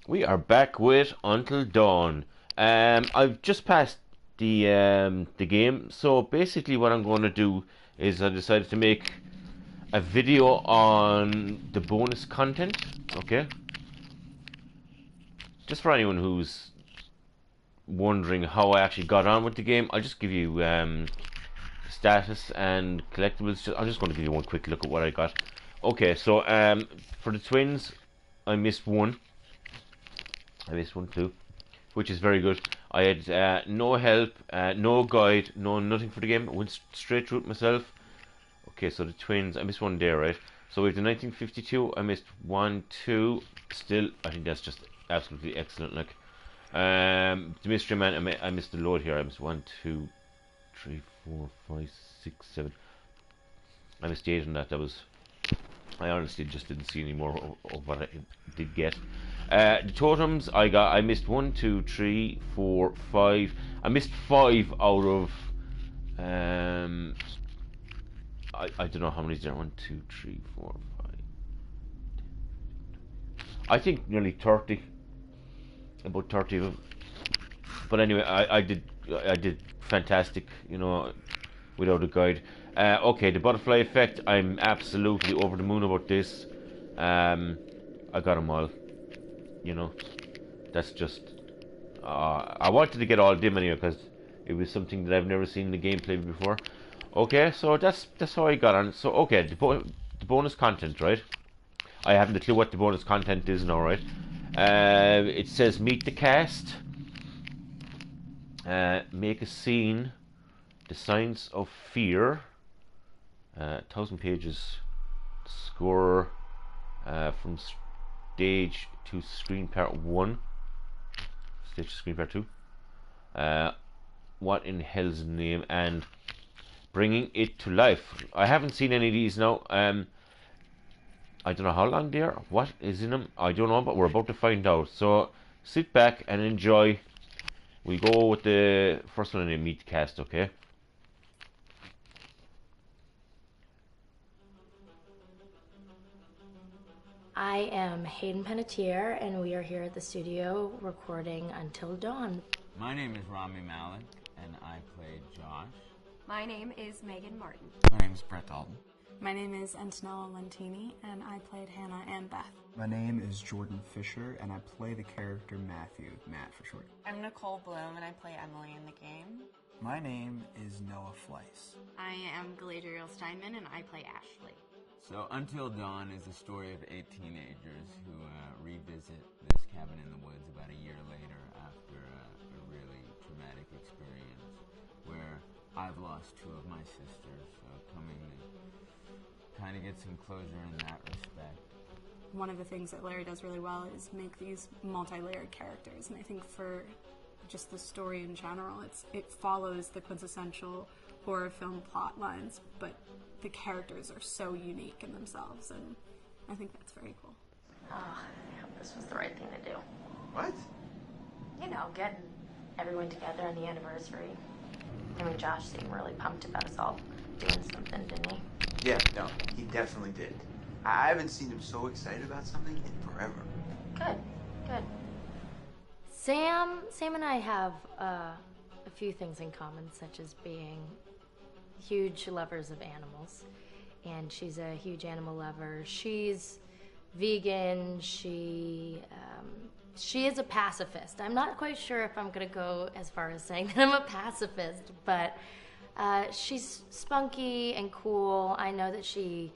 We are back with Until Dawn. I've just passed the game, so basically what I'm going to do is I decided to make a video on the bonus content. Okay, just for anyone who's wondering how I actually got on with the game, I'll just give you status and collectibles. I'm just going to give you one quick look at what I got. Okay, so for the twins, I missed one. I missed one too, which is very good. I had no help, no guide, no nothing for the game. I went straight through it myself. Okay, so the twins, I missed one there, right? So we have the 1952. I missed one, two. Still, I think that's just absolutely excellent. Like, the Mystery Man, I missed the load here. I missed one, two, three, four, five, six, seven. I missed eight on that. That was. I honestly just didn't see any more of what I did get. The totems I missed one, two, three, four, five. I missed five out of I don't know how many there. One, two, three, four, five. I think nearly 30. About 30 of them. But anyway, I did fantastic. Without a guide. Okay, the butterfly effect. I'm absolutely over the moon about this. I got them all. You know, that's just. I wanted to get all of them anyway because it was something that I've never seen in the gameplay before. Okay, so that's how I got on. So okay, the bonus content, right? I haven't a clue what the bonus content is now, right? It says meet the cast, make a scene, the signs of fear, 1,000 pages, score from stage to screen part 1, stage to screen part 2, what in hell's name, and bringing it to life. I haven't seen any of these now. I don't know how long they are, what is in them, I don't know, but we're about to find out. So sit back and enjoy. We go with the first one in the meet cast, okay? I am Hayden Panettiere, and we are here at the studio recording Until Dawn. My name is Rami Malek, and I play Josh. My name is Megan Martin. My name is Brett Dalton. My name is Antonella Lentini, and I played Hannah and Beth. My name is Jordan Fisher, and I play the character Matthew, Matt for short. I'm Nicole Bloom, and I play Emily in the game. My name is Noah Fleiss. I am Galadriel Steinman, and I play Ashley. So, Until Dawn is the story of 8 teenagers who revisit this cabin in the woods about a year later after a really traumatic experience where I've lost 2 of my sisters, so coming to kind of get some closure in that respect. One of the things that Larry does really well is make these multi-layered characters, and I think for just the story in general, it follows the quintessential horror film plot lines, but the characters are so unique in themselves, and I think that's very cool. Oh, I hope this was the right thing to do. What? You know, getting everyone together on the anniversary. I mean, Josh seemed really pumped about us all doing something, didn't he? Yeah, no, he definitely did. I haven't seen him so excited about something in forever. Good, good. Sam and I have a few things in common, such as being huge lovers of animals, and she's a huge animal lover. She's vegan. She is a pacifist. I'm not quite sure if I'm gonna go as far as saying that I'm a pacifist, but she's spunky and cool. I know that she,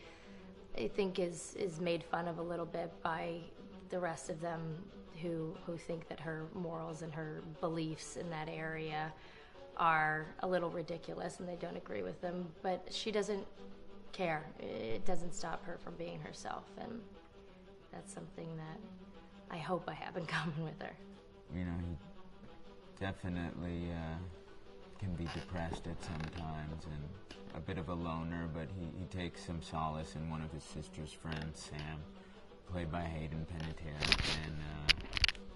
I think, is made fun of a little bit by the rest of them who think that her morals and her beliefs in that area are a little ridiculous and they don't agree with them, but she doesn't care. It doesn't stop her from being herself, and that's something that I hope I have in common with her. You know, he definitely can be depressed at some times and a bit of a loner, but he takes some solace in one of his sister's friends, Sam, played by Hayden Panettiere, and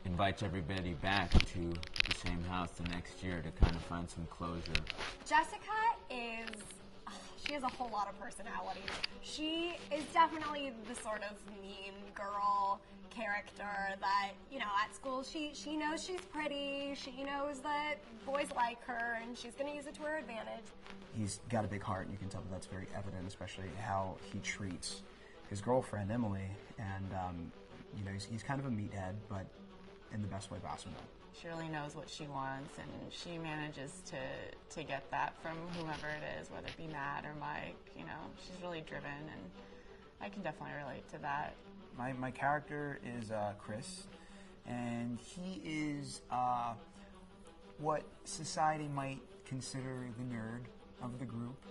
invites everybody back to the same house the next year to kind of find some closure. Jessica is... she has a whole lot of personality. She is definitely the sort of mean girl character that, you know, at school she knows she's pretty, she knows that boys like her, and she's going to use it to her advantage. He's got a big heart, and you can tell that that's very evident, especially how he treats his girlfriend, Emily, and, you know, he's kind of a meathead, but in the best way possible. She really knows what she wants, and she manages to get that from whomever it is, whether it be Matt or Mike. You know, she's really driven, and I can definitely relate to that. My character is Chris, and he is what society might consider the nerd of the group,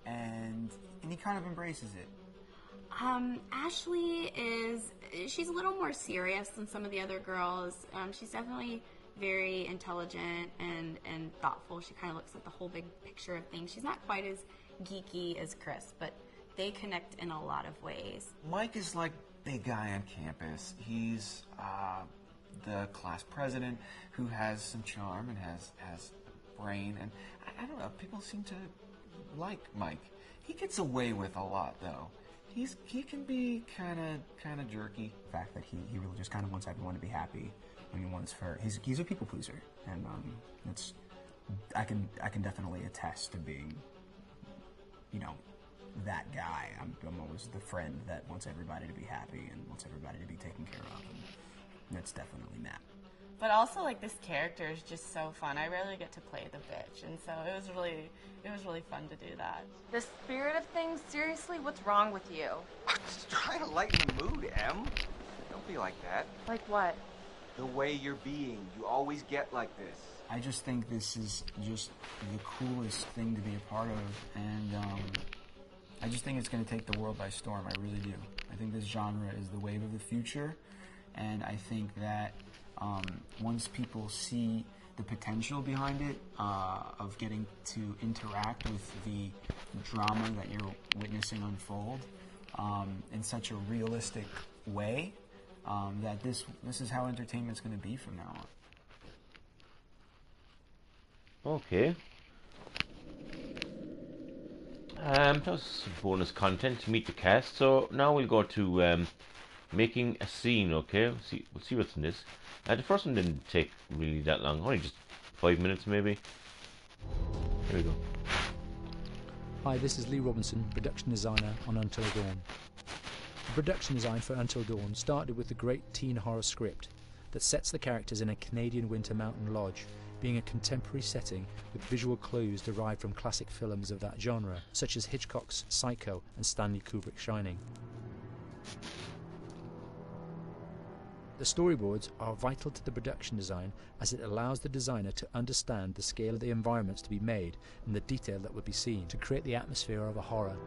and he kind of embraces it. Ashley she's a little more serious than some of the other girls. She's definitely very intelligent and thoughtful. She kind of looks at the whole big picture of things. She's not quite as geeky as Chris, but they connect in a lot of ways. Mike is like the guy on campus. He's the class president who has some charm and has brain, and I don't know, people seem to like Mike. He gets away with a lot, though. He can be kind of jerky. The fact that he really just kind of wants everyone to be happy when he wants her. He's a people pleaser, and I can definitely attest to being, you know, that guy. I'm always the friend that wants everybody to be happy and wants everybody to be taken care of, and that's definitely Matt. But also, like, this character is just so fun. I rarely get to play the bitch, and so it was really fun to do that. The spirit of things, seriously, what's wrong with you? I'm just trying to lighten the mood, Em. Don't be like that. Like what? The way you're being. You always get like this. I just think this is just the coolest thing to be a part of, and I just think it's going to take the world by storm. I really do. I think this genre is the wave of the future, and I think that once people see the potential behind it, of getting to interact with the drama that you're witnessing unfold in such a realistic way, that this is how entertainment's going to be from now on. Okay. That was bonus content to meet the cast. So now we'll go to making a scene. Okay, we'll see what's in this. The first one didn't take really that long, only just 5 minutes maybe. Here we go. Hi, this is Lee Robinson, production designer on Until Dawn. The production design for Until Dawn started with the great teen horror script that sets the characters in a Canadian winter mountain lodge, being a contemporary setting with visual clues derived from classic films of that genre, such as Hitchcock's Psycho and Stanley Kubrick's Shining. The storyboards are vital to the production design, as it allows the designer to understand the scale of the environments to be made and the detail that would be seen to create the atmosphere of a horror.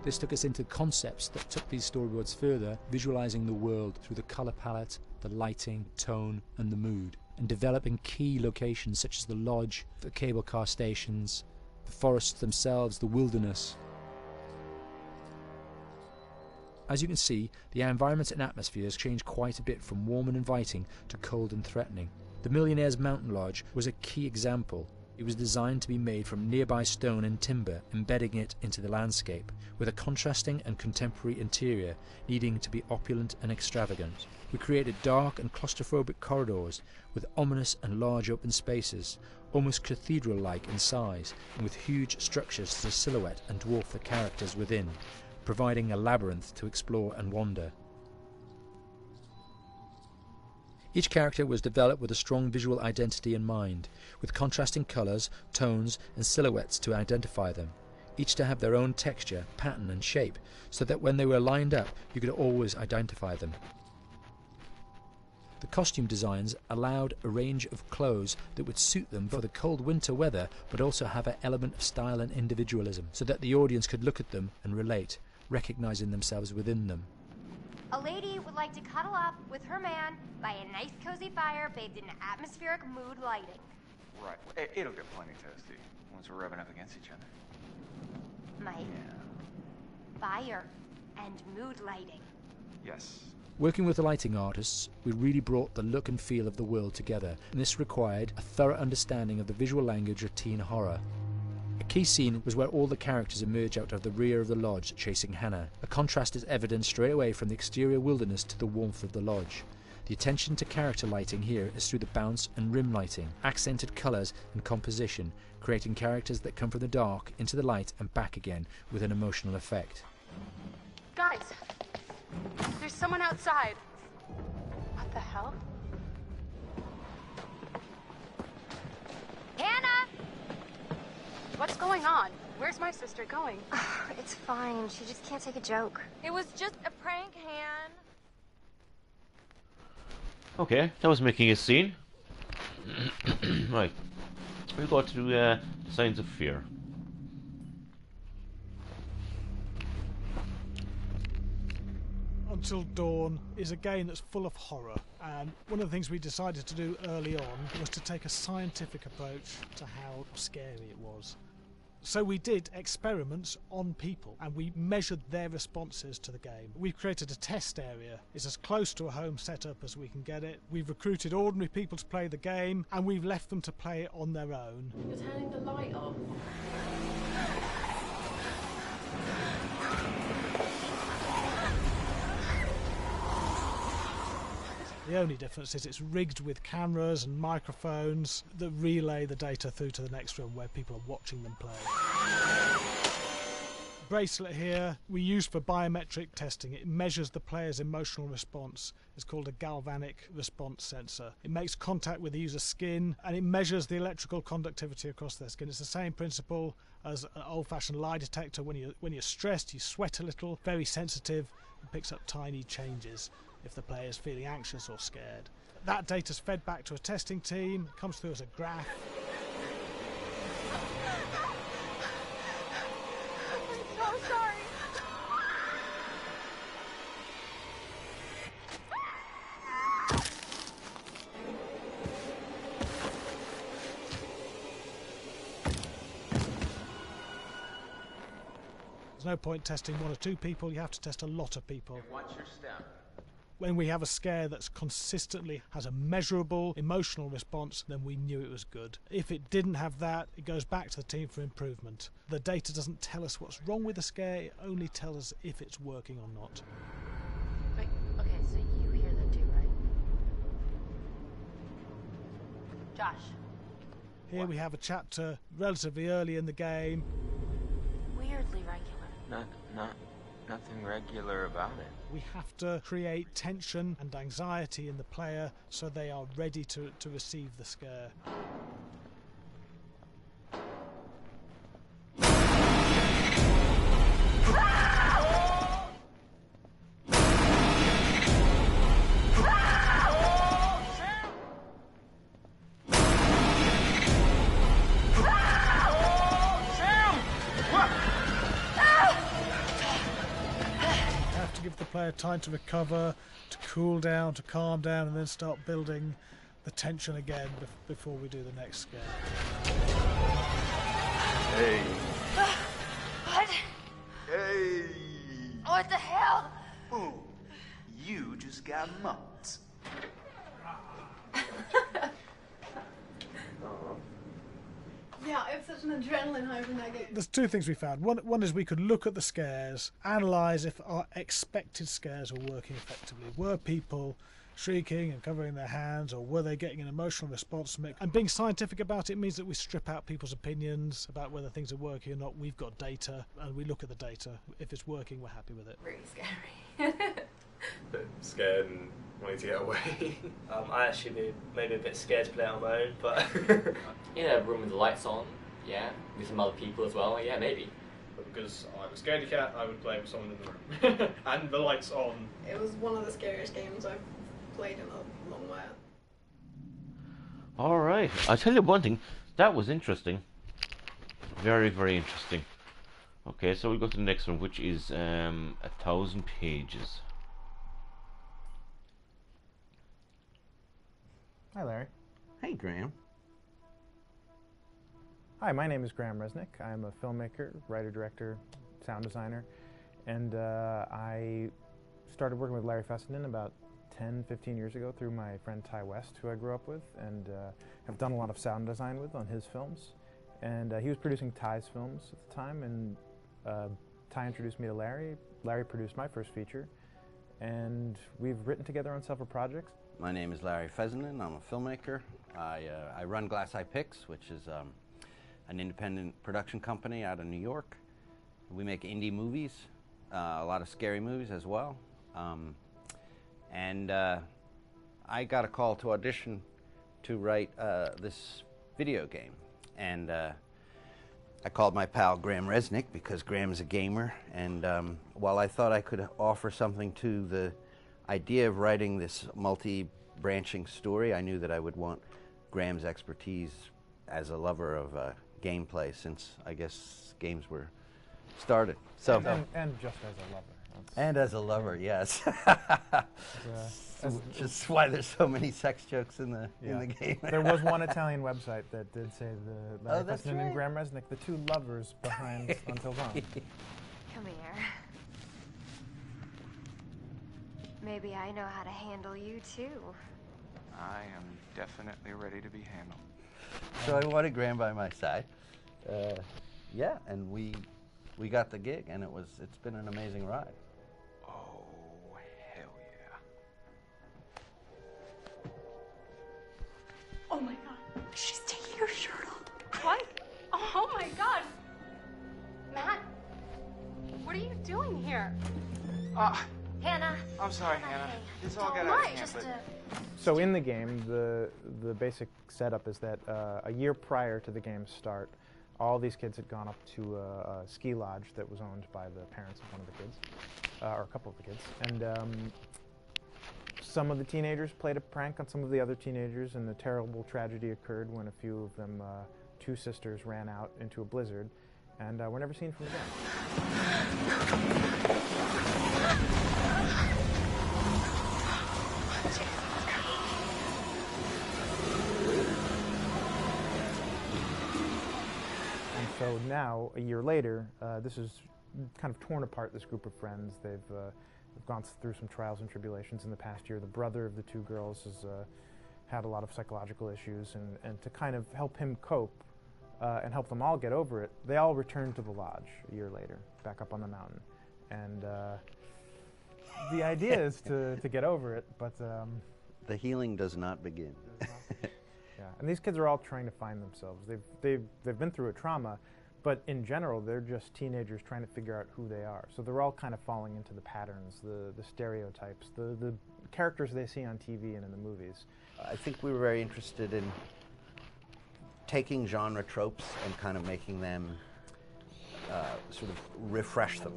This took us into concepts that took these storyboards further, visualizing the world through the color palette, the lighting, tone and the mood, and developing key locations such as the lodge, the cable car stations, the forests themselves, the wilderness. As you can see, the environments and atmospheres change quite a bit from warm and inviting to cold and threatening. The Millionaire's Mountain Lodge was a key example. It was designed to be made from nearby stone and timber, embedding it into the landscape, with a contrasting and contemporary interior needing to be opulent and extravagant. We created dark and claustrophobic corridors with ominous and large open spaces, almost cathedral-like in size, and with huge structures to silhouette and dwarf the characters within, providing a labyrinth to explore and wander. Each character was developed with a strong visual identity in mind, with contrasting colours, tones and silhouettes to identify them, each to have their own texture, pattern and shape, so that when they were lined up you could always identify them. The costume designs allowed a range of clothes that would suit them for the cold winter weather, but also have an element of style and individualism, so that the audience could look at them and relate, recognizing themselves within them. A lady would like to cuddle up with her man by a nice cozy fire bathed in atmospheric mood lighting. Right. It'll get plenty toasty once we're rubbing up against each other. Mike. Yeah. Fire and mood lighting. Yes. Working with the lighting artists, we really brought the look and feel of the world together, and this required a thorough understanding of the visual language of teen horror. A key scene was where all the characters emerge out of the rear of the lodge chasing Hannah. A contrast is evident straight away from the exterior wilderness to the warmth of the lodge. The attention to character lighting here is through the bounce and rim lighting, accented colours and composition, creating characters that come from the dark into the light and back again with an emotional effect. Guys, there's someone outside. What the hell? Hannah! What's going on? Where's my sister going? It's fine. She just can't take a joke. It was just a prank, Han. Okay, that was making a scene. Right. We'll go to Signs of Fear. Until Dawn is a game that's full of horror, and one of the things we decided to do early on was to take a scientific approach to how scary it was. So we did experiments on people and we measured their responses to the game. We've created a test area. It's as close to a home setup as we can get it. We've recruited ordinary people to play the game and we've left them to play it on their own. You're turning the light off. The only difference is it's rigged with cameras and microphones that relay the data through to the next room where people are watching them play. Bracelet here we use for biometric testing. It measures the player's emotional response. It's called a galvanic response sensor. It makes contact with the user's skin and it measures the electrical conductivity across their skin. It's the same principle as an old-fashioned lie detector. When you're stressed, you sweat a little, very sensitive, and picks up tiny changes if the player is feeling anxious or scared. That data's fed back to a testing team, comes through as a graph. I'm so sorry. There's no point testing one or two people, you have to test a lot of people. Watch your step. When we have a scare that's consistently has a measurable emotional response, then we knew it was good. If it didn't have that, it goes back to the team for improvement. The data doesn't tell us what's wrong with the scare, it only tells us if it's working or not. Wait, okay, so you hear that too, right? Josh. Here we have a chapter relatively early in the game. Weirdly regular. Nothing regular about it. We have to create tension and anxiety in the player so they are ready to receive the scare. Player time to recover, to cool down, to calm down, and then start building the tension again before we do the next scare. Hey. What? Hey. What the hell? Ooh, you just got mugged. Yeah, I have such an adrenaline high from that game. There's two things we found. One is we could look at the scares, analyse if our expected scares were working effectively. Were people shrieking and covering their hands, or were they getting an emotional response from it? And being scientific about it means that we strip out people's opinions about whether things are working or not. We've got data, and we look at the data. If it's working, we're happy with it. Really scary. Bit scared and wanting to get away. I actually be maybe a bit scared to play on my own, but in a room with the lights on, yeah, with some other people as well, yeah, maybe. But because I'm a scaredy cat, I would play with someone in the room. And the lights on. It was one of the scariest games I've played in a long while. Alright, I'll tell you one thing, that was interesting. Very, very interesting. Okay, so we'll go to the next one, which is 1,000 pages. Hi, Larry. Hey, Graham. Hi, my name is Graham Resnick. I'm a filmmaker, writer, director, sound designer, and I started working with Larry Fessenden about 10, 15 years ago through my friend Ty West, who I grew up with, and have done a lot of sound design with on his films. And he was producing Ty's films at the time, and Ty introduced me to Larry. Larry produced my first feature, and we've written together on several projects. My name is Larry Fessenden. I'm a filmmaker. I run Glass Eye Pix, which is an independent production company out of New York. We make indie movies, a lot of scary movies as well. And I got a call to audition to write this video game. And I called my pal Graham Resnick because Graham is a gamer. And while I thought I could offer something to the idea of writing this multi-branching story, I knew that I would want Graham's expertise as a lover of gameplay, since I guess games were started. So and just as a lover. And as a lover, yes. Which is why there's so many sex jokes in the game. There was one Italian website that did say the Larry that's Fessenden right. and Graham Resnick, the two lovers behind Until Dawn. Come here. Maybe I know how to handle you too. I am definitely ready to be handled. So I wanted Graham by my side. Yeah, and we got the gig, and it's been an amazing ride. Oh, hell yeah. Oh my god, she's taking her shirt off. What? Oh my god. Matt, what are you doing here? Hannah. I'm sorry, Hannah. This all got Don't out of mind, hand, but... So in the game, the basic setup is that a year prior to the game's start, all these kids had gone up to a ski lodge that was owned by the parents of one of the kids, or a couple of the kids. And some of the teenagers played a prank on some of the other teenagers, and a terrible tragedy occurred when a few of them, two sisters, ran out into a blizzard, and were never seen from again. So now, a year later, this is kind of torn apart, this group of friends. They've gone through some trials and tribulations in the past year. The brother of the two girls has had a lot of psychological issues, and to kind of help him cope and help them all get over it, they all returned to the lodge a year later, back up on the mountain. And the idea is to get over it, but... the healing does not begin. Yeah, and these kids are all trying to find themselves. They've been through a trauma, but in general, they're just teenagers trying to figure out who they are. So they're all kind of falling into the patterns, the stereotypes, the characters they see on TV and in the movies. I think we were very interested in taking genre tropes and kind of making them sort of refresh them.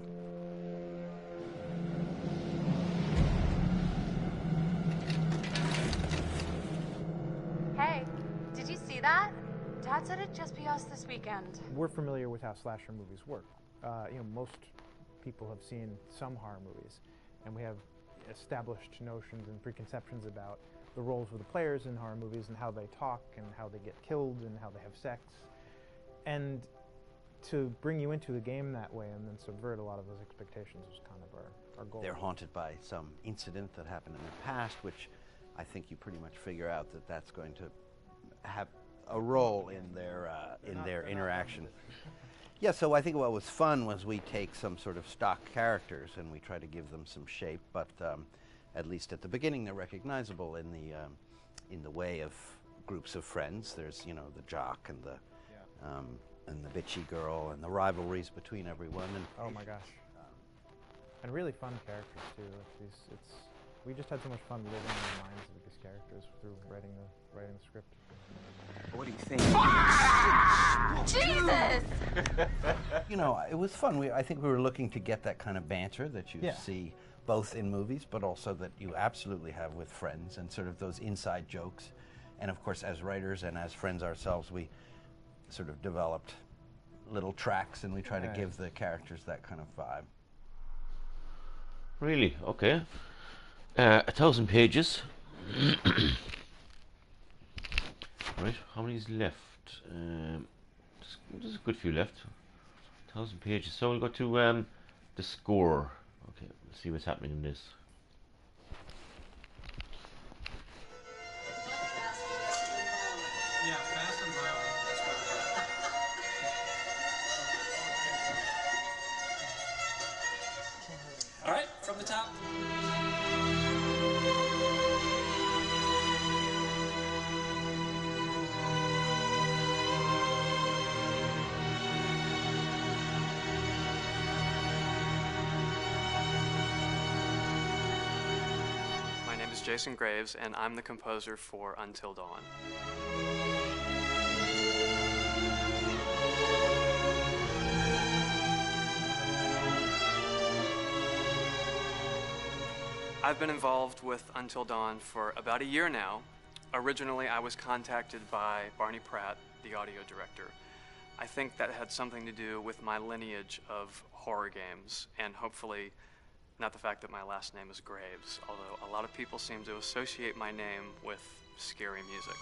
Hey, did you see that? Dad said it'd just be us this weekend. We're familiar with how slasher movies work. Most people have seen some horror movies, and we have established notions and preconceptions about the roles of the players in horror movies and how they talk and how they get killed and how they have sex. And to bring you into the game that way and then subvert a lot of those expectations was kind of our goal. They're haunted by some incident that happened in the past, which I think you pretty much figure out that that's going to have a role in their interaction. Yeah, so I think what was fun was we take some sort of stock characters and we try to give them some shape, but at least at the beginning they're recognizable in the way of groups of friends. There's the jock and the bitchy girl and the rivalries between everyone. And oh my gosh! And really fun characters too. We just had so much fun living in the minds of these characters through writing the script. What do you think? Jesus! It was fun. I think we were looking to get that kind of banter that you Yeah. see both in movies, but also that you absolutely have with friends, and sort of those inside jokes. And of course, as writers and as friends ourselves, we sort of developed little tracks, and we try to give the characters that kind of vibe. Really? Okay. 1,000 pages. Right, how many is left? There's a good few left. 1,000 pages. So we'll go to the score. Okay, let's see what's happening in this. Yeah, fast and violent. is Jason Graves, and I'm the composer for Until Dawn. I've been involved with Until Dawn for about a year now. Originally, I was contacted by Barney Pratt, the audio director. I think that had something to do with my lineage of horror games, and hopefully not the fact that my last name is Graves, although a lot of people seem to associate my name with scary music.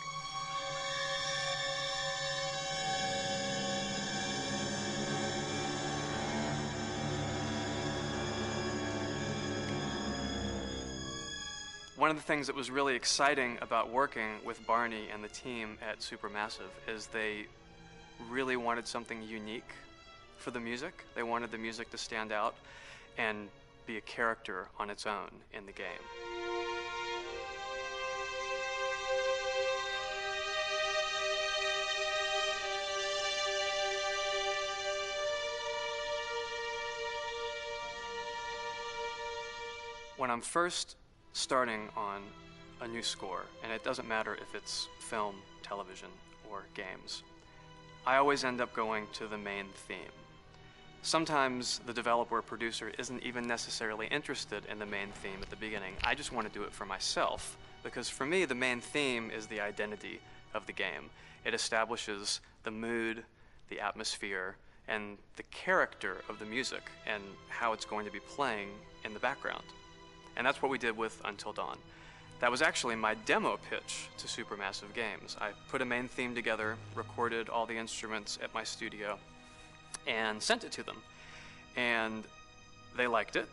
One of the things that was really exciting about working with Barney and the team at Supermassive is they really wanted something unique for the music. They wanted the music to stand out and be a character on its own in the game. When I'm first starting on a new score, and it doesn't matter if it's film, television, or games, I always end up going to the main theme. Sometimes the developer or producer isn't even necessarily interested in the main theme at the beginning. I just want to do it for myself, because for me, the main theme is the identity of the game. It establishes the mood, the atmosphere, and the character of the music, and how it's going to be playing in the background. And that's what we did with Until Dawn. That was actually my demo pitch to Supermassive Games. I put a main theme together, recorded all the instruments at my studio, and sent it to them. And they liked it.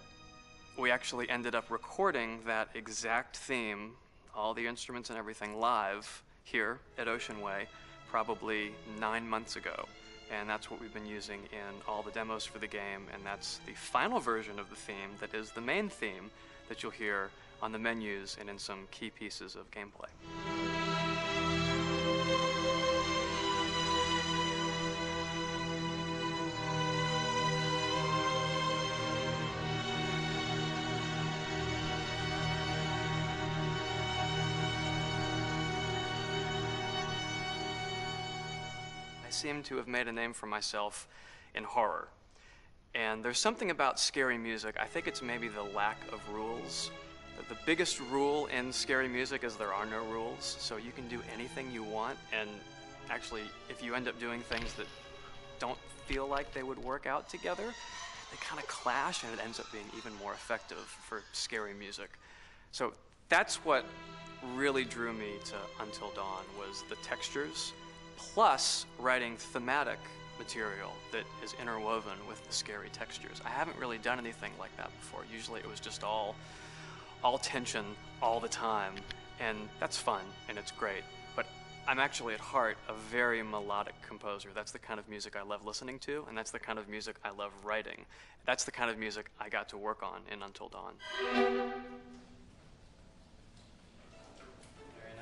We actually ended up recording that exact theme, all the instruments and everything, live here at Ocean Way probably 9 months ago. And that's what we've been using in all the demos for the game, and that's the final version of the theme that is the main theme that you'll hear on the menus and in some key pieces of gameplay. I seem to have made a name for myself in horror. And there's something about scary music, I think it's maybe the lack of rules. The biggest rule in scary music is there are no rules, so you can do anything you want, and actually, if you end up doing things that don't feel like they would work out together, they kind of clash, and it ends up being even more effective for scary music. So that's what really drew me to Until Dawn, was the textures, plus writing thematic material that is interwoven with the scary textures. I haven't really done anything like that before. Usually it was just all tension all the time, and that's fun and it's great. But I'm actually at heart a very melodic composer. That's the kind of music I love listening to, and that's the kind of music I love writing. That's the kind of music I got to work on in Until Dawn. Very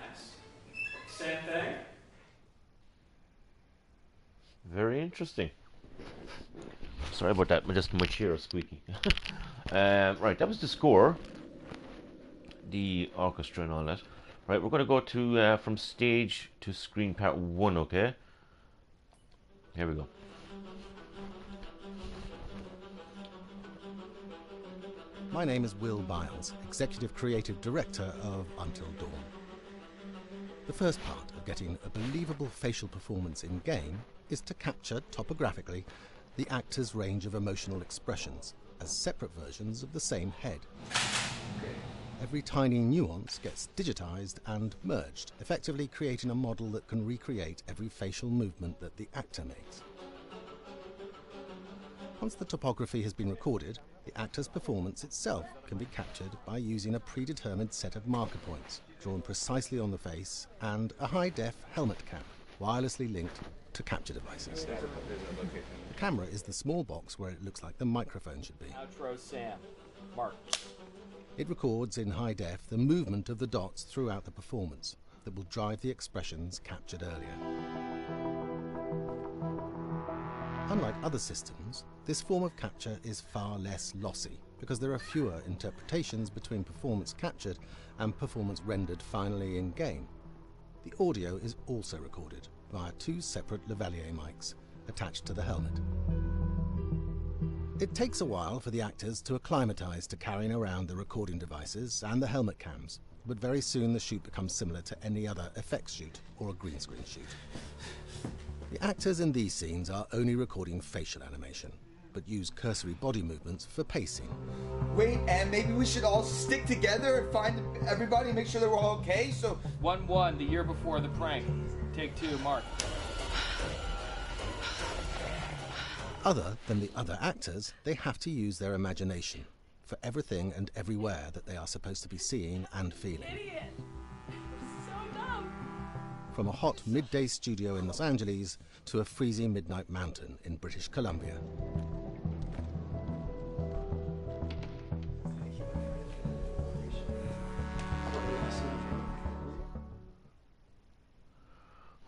nice. Same thing. Very interesting. Sorry about that, just my chair is squeaky. Right, that was the score, the orchestra and all that. Right, we're going to go to from stage to screen part 1, okay? Here we go. My name is Will Biles, Executive Creative Director of Until Dawn. The first part of getting a believable facial performance in-game is to capture, topographically, the actor's range of emotional expressions as separate versions of the same head. Every tiny nuance gets digitized and merged, effectively creating a model that can recreate every facial movement that the actor makes. Once the topography has been recorded, the actor's performance itself can be captured by using a predetermined set of marker points, drawn precisely on the face, and a high-def helmet cam, wirelessly linked to capture devices. The camera is the small box where it looks like the microphone should be. Outro Sam. Mark. It records in high def the movement of the dots throughout the performance that will drive the expressions captured earlier. Unlike other systems, this form of capture is far less lossy, because there are fewer interpretations between performance captured and performance rendered finally in-game. The audio is also recorded via 2 separate lavalier mics attached to the helmet. It takes a while for the actors to acclimatise to carrying around the recording devices and the helmet cams, but very soon the shoot becomes similar to any other effects shoot or a green screen shoot. The actors in these scenes are only recording facial animation, but use cursory body movements for pacing. Wait, and maybe we should all stick together and find everybody and make sure that we're all okay, so... 1-1, the year before the prank. Take 2, Mark. Other than the other actors, they have to use their imagination for everything and everywhere that they are supposed to be seeing and feeling. Idiot! So dumb! From a hot midday studio in Los Angeles to a freezing midnight mountain in British Columbia.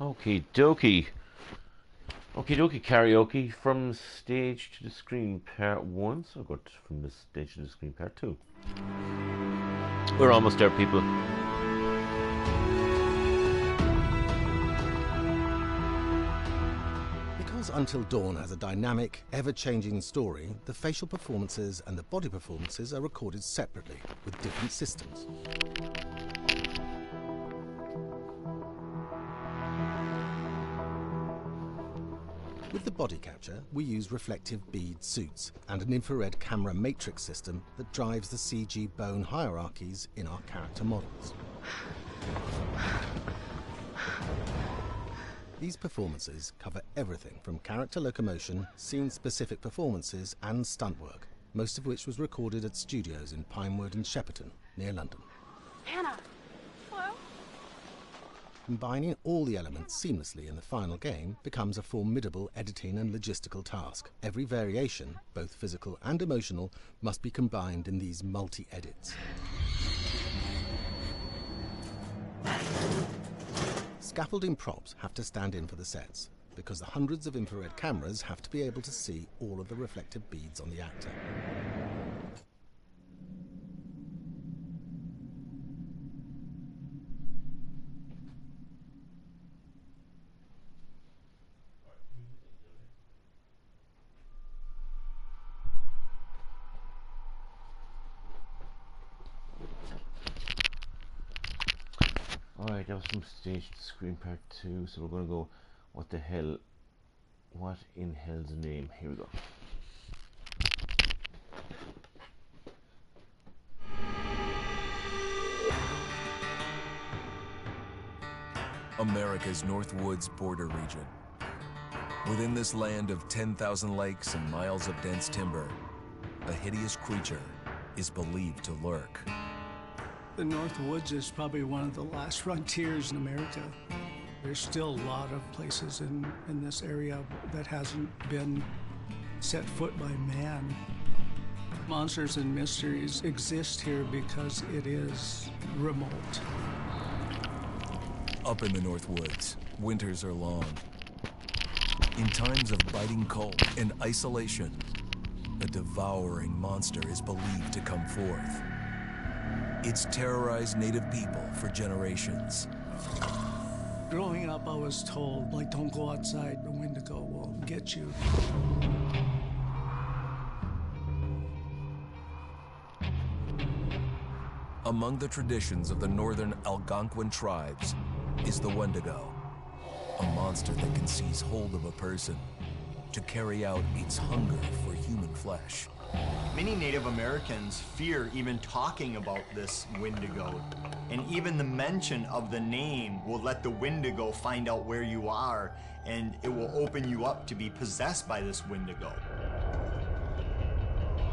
Okie dokie. Okie dokie, karaoke from stage to the screen part 1. So I'll go from the stage to the screen part 2. We're almost there, people. Because Until Dawn has a dynamic, ever-changing story, the facial performances and the body performances are recorded separately with different systems. With the body capture, we use reflective bead suits and an infrared camera matrix system that drives the CG bone hierarchies in our character models. These performances cover everything from character locomotion, scene-specific performances and stunt work, most of which was recorded at studios in Pinewood and Shepperton, near London. Hannah! Hello? Combining all the elements seamlessly in the final game becomes a formidable editing and logistical task. Every variation, both physical and emotional, must be combined in these multi-edits. Scaffolding props have to stand in for the sets, because the hundreds of infrared cameras have to be able to see all of the reflective beads on the actor. Alright, that was from stage to screen part 2, so we're going to go, what in hell's name? Here we go. America's Northwoods border region. Within this land of 10,000 lakes and miles of dense timber, a hideous creature is believed to lurk. The Northwoods is probably one of the last frontiers in America. There's still a lot of places in this area that hasn't been set foot by man. Monsters and mysteries exist here because it is remote. Up in the Northwoods, winters are long. In times of biting cold and isolation, a devouring monster is believed to come forth. It's terrorized native people for generations. Growing up, I was told, like, don't go outside, the Wendigo will get you. Among the traditions of the northern Algonquin tribes is the Wendigo, a monster that can seize hold of a person to carry out its hunger for human flesh. Many Native Americans fear even talking about this Wendigo, and even the mention of the name will let the Wendigo find out where you are, and it will open you up to be possessed by this Wendigo.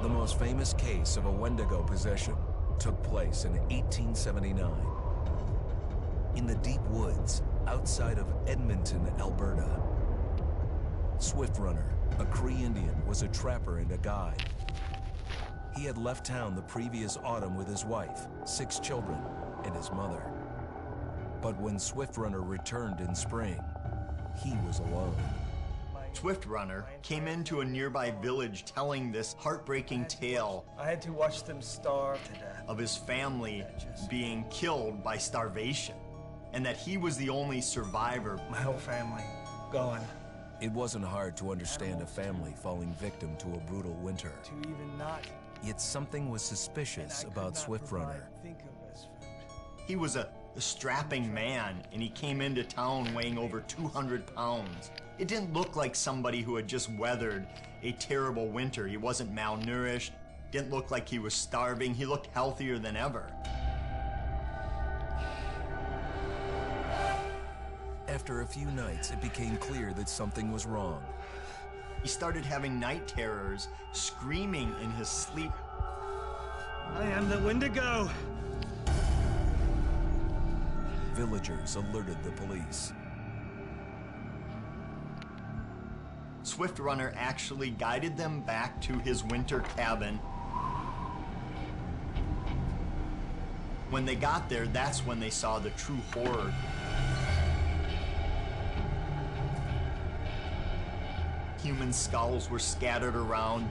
The most famous case of a Wendigo possession took place in 1879. In the deep woods outside of Edmonton, Alberta. Swift Runner, a Cree Indian, was a trapper and a guide. He had left town the previous autumn with his wife, 6 children, and his mother. But when Swift Runner returned in spring, he was alone. Swift Runner came into a nearby village telling this heartbreaking tale. I had to watch them starve to death. Of his family being killed by starvation, and that he was the only survivor. My whole family gone. It wasn't hard to understand a family falling victim to a brutal winter. To even not. Yet something was suspicious about Swift Runner. He was a strapping man, and he came into town weighing over 200 pounds. It didn't look like somebody who had just weathered a terrible winter. He wasn't malnourished, didn't look like he was starving. He looked healthier than ever. After a few nights, it became clear that something was wrong. He started having night terrors, screaming in his sleep. I am the Wendigo! Villagers alerted the police. Swift Runner actually guided them back to his winter cabin. When they got there, that's when they saw the true horror. Human skulls were scattered around,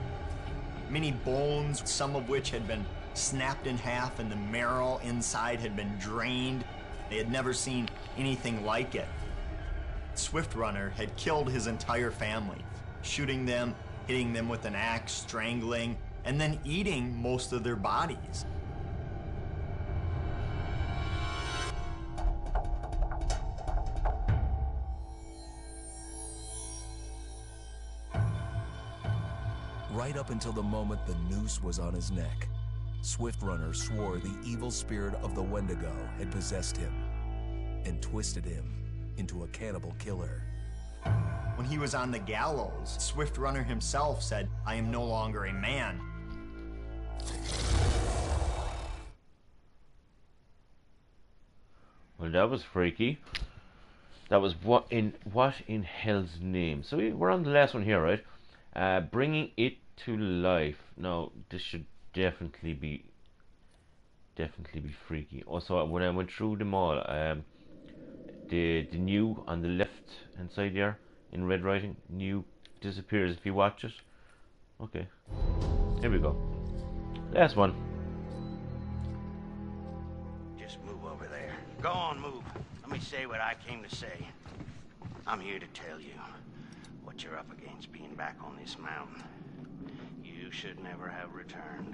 many bones, some of which had been snapped in half, and the marrow inside had been drained. They had never seen anything like it. Swift Runner had killed his entire family, shooting them, hitting them with an axe, strangling, and then eating most of their bodies. Right up until the moment the noose was on his neck, Swift Runner swore the evil spirit of the Wendigo had possessed him and twisted him into a cannibal killer. When he was on the gallows, Swift Runner himself said, "I am no longer a man." Well, that was freaky. That was what in hell's name? So we're on the last one here, right? Bringing it to life. Now this should definitely be freaky. Also, when I went through them all, the new on the left hand side there in red writing, new disappears if you watch it. Okay, here we go. Last one. Just move over there. Go on, move. Let me say what I came to say. I'm here to tell you what you're up against being back on this mountain. You should never have returned.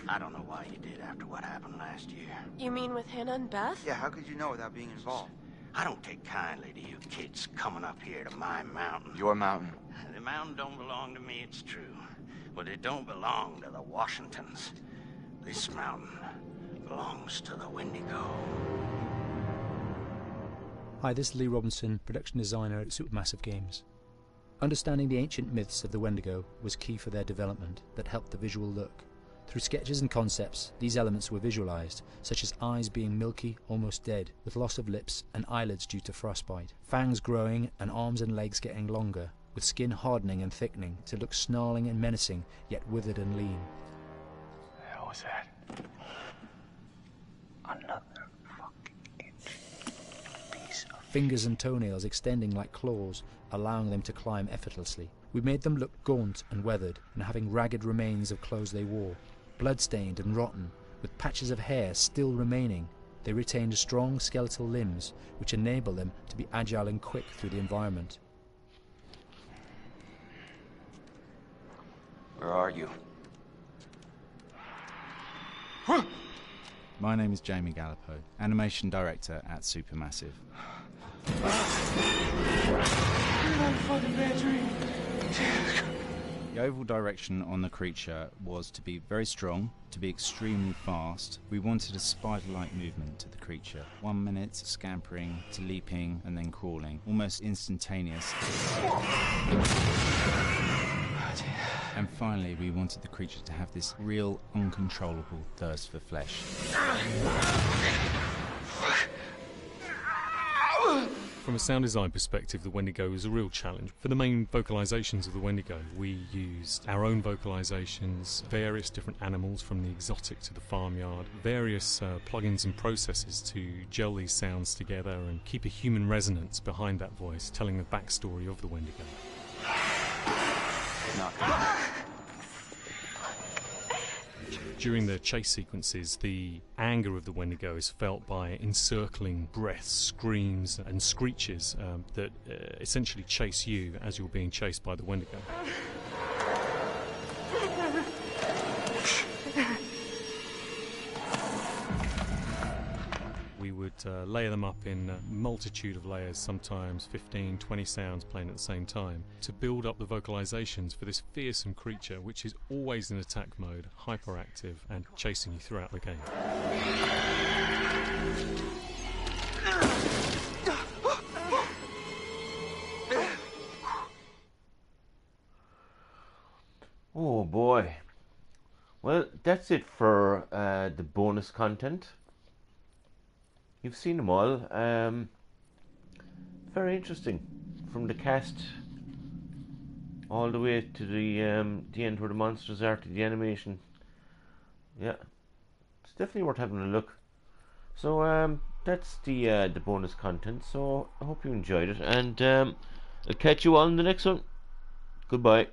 I don't know why you did after what happened last year. You mean with Hannah and Beth? Yeah, how could you know without being involved? I don't take kindly to you kids coming up here to my mountain. Your mountain? The mountain don't belong to me, it's true. But it don't belong to the Washingtons. This mountain belongs to the Wendigo. Hi, this is Lee Robinson, production designer at Supermassive Games. Understanding the ancient myths of the Wendigo was key for their development that helped the visual look. Through sketches and concepts, these elements were visualized, such as eyes being milky, almost dead, with loss of lips and eyelids due to frostbite, fangs growing and arms and legs getting longer, with skin hardening and thickening to look snarling and menacing, yet withered and lean. The hell was that? Another Fingers and toenails extending like claws, allowing them to climb effortlessly. We made them look gaunt and weathered, and having ragged remains of clothes they wore. Blood-stained and rotten, with patches of hair still remaining, they retained strong skeletal limbs, which enable them to be agile and quick through the environment. Where are you? My name is Jamie Gallipo, animation director at Supermassive. The overall direction on the creature was to be very strong, to be extremely fast. We wanted a spider-like movement to the creature. 1 minute scampering to leaping and then crawling, almost instantaneous. And finally, we wanted the creature to have this real, uncontrollable thirst for flesh. From a sound design perspective, the Wendigo is a real challenge. For the main vocalisations of the Wendigo, we used our own vocalisations, various different animals from the exotic to the farmyard, various plugins and processes to gel these sounds together and keep a human resonance behind that voice, telling the backstory of the Wendigo. Knock. During the chase sequences, the anger of the Wendigo is felt by encircling breaths, screams and screeches that essentially chase you as you're being chased by the Wendigo. We would layer them up in a multitude of layers, sometimes 15, 20 sounds playing at the same time, to build up the vocalizations for this fearsome creature which is always in attack mode, hyperactive and chasing you throughout the game. Oh boy. Well, that's it for the bonus content. You've seen them all. Very interesting. From the cast all the way to the end where the monsters are, to the animation. Yeah, it's definitely worth having a look. So that's the bonus content. So I hope you enjoyed it, and I'll catch you all in the next one. Goodbye.